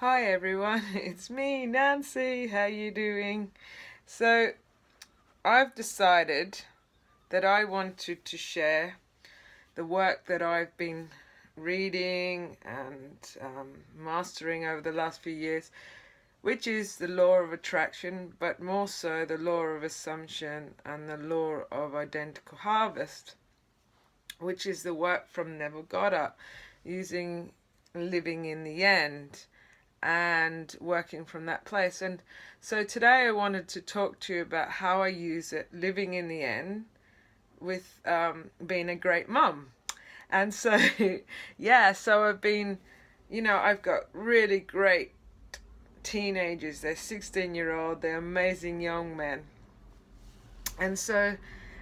Hi everyone, it's me, Nancy. How you doing? So, I've decided that I wanted to share the work that I've been reading and mastering over the last few years, which is the law of attraction, but more so the law of assumption and the law of identical harvest, which is the work from Neville Goddart using living in the end and working from that place. And so today I wanted to talk to you about how I use it living in the end with being a great mum. And so, yeah, so I've got really great teenagers. They're 16-year-old, they're amazing young men. And so,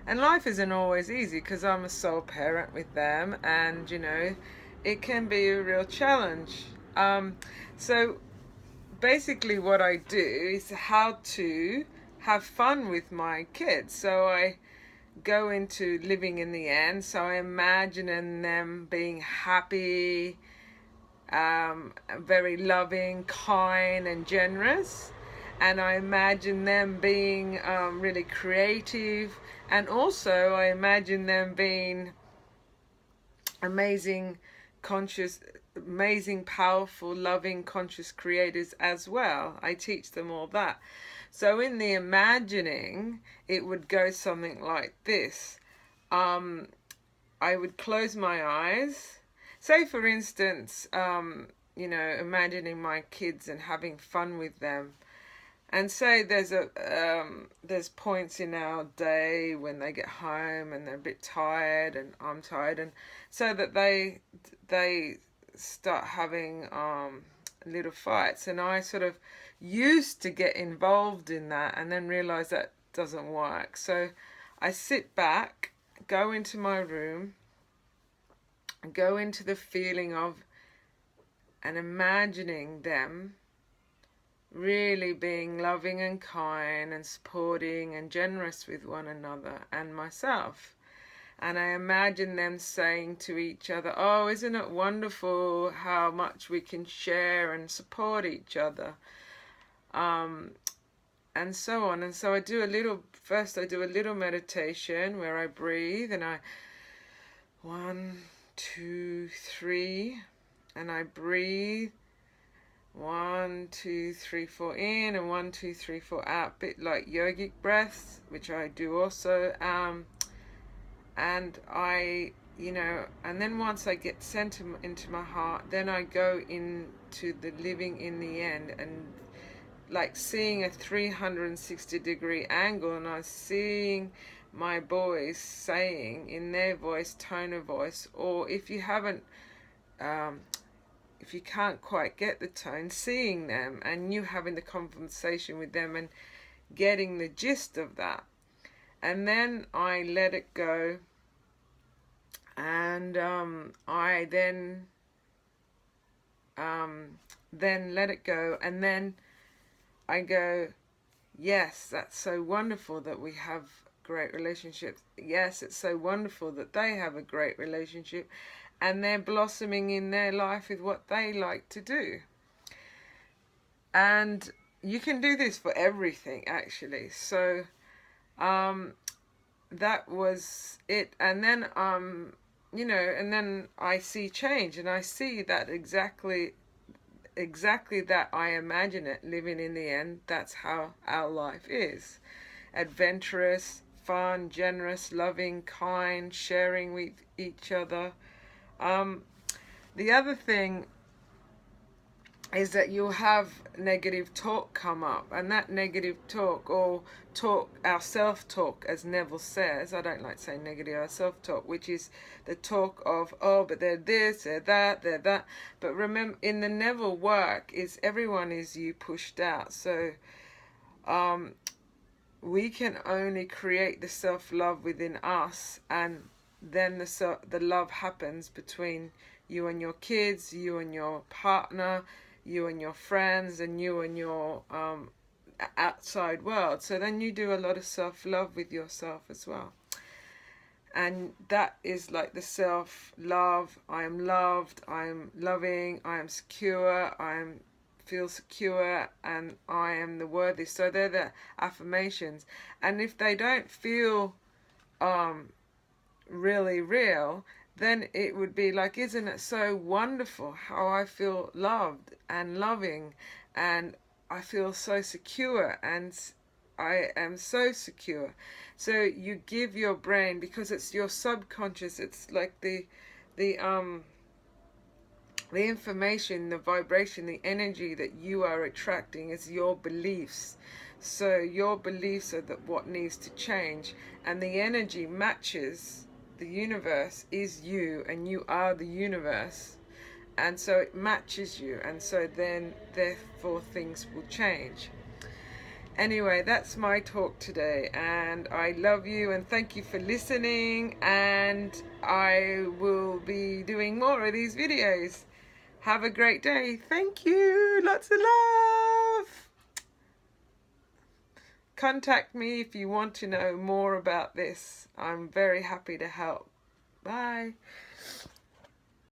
and life isn't always easy because I'm a sole parent with them, and it can be a real challenge. So basically what I do is how to have fun with my kids. So I go into living in the end. So I imagine them being happy, very loving, kind, and generous. And I imagine them being really creative. And also I imagine them being amazing, conscious, amazing, powerful, loving, conscious creators as well. I teach them all that. So in the imagining, it would go something like this. I would close my eyes. Say, for instance, imagining my kids and having fun with them. And say there's points in our day when they get home and they're a bit tired and I'm tired, and so that they start having little fights, and I sort of used to get involved in that and then realize that doesn't work. So I sit back, go into my room, and go into the feeling of and imagining them really being loving and kind and supporting and generous with one another and myself. And I imagine them saying to each other, "Oh, isn't it wonderful how much we can share and support each other?" And so on. And so I do a little meditation where I breathe, and I 1, 2, 3, and I breathe 1, 2, 3, 4 in, and 1, 2, 3, 4 out, bit like yogic breaths, which I do also. And and then once I get sent into my heart, then I go into the living in the end, and like seeing a 360-degree angle, and I'm seeing my boys saying in their voice, tone of voice, or if you haven't if you can't quite get the tone, seeing them and you having the conversation with them and getting the gist of that. And then I let it go, and I then let it go, and then I go, yes, that's so wonderful that we have great relationships. Yes, it's so wonderful that they have a great relationship and they're blossoming in their life with what they like to do. And you can do this for everything, actually. So that was it. And then and then I see change, and I see that exactly that I imagine it living in the end. That's how our life is: adventurous, fun, generous, loving, kind, sharing with each other. The other thing is that you'll have negative talk come up, and that negative talk, or our self-talk, as Neville says, I don't like saying negative, our self-talk, which is the talk of, oh, but they're this, they're that. But remember, in the Neville work, is everyone is you pushed out. So we can only create the self-love within us, and then the love happens between you and your kids, you and your partner, you and your friends, and you and your outside world. So then you do a lot of self-love with yourself as well. And that is like the self-love. I am loved, I am loving, I am secure, I am feel secure, and I am the worthy. So they're the affirmations. And if they don't feel really real, then it would be like, isn't it so wonderful how I feel loved and loving, and I feel so secure, and I am so secure. So you give your brain, because it's your subconscious, it's like the information, the vibration, the energy that you are attracting is your beliefs. So your beliefs are that what needs to change, and the energy matches the universe is you, and you are the universe, and so it matches you, and so then therefore things will change. Anyway, that's my talk today, and I love you and thank you for listening, and I will be doing more of these videos. Have a great day. Thank you. Lots of love. Contact me if you want to know more about this. I'm very happy to help. Bye.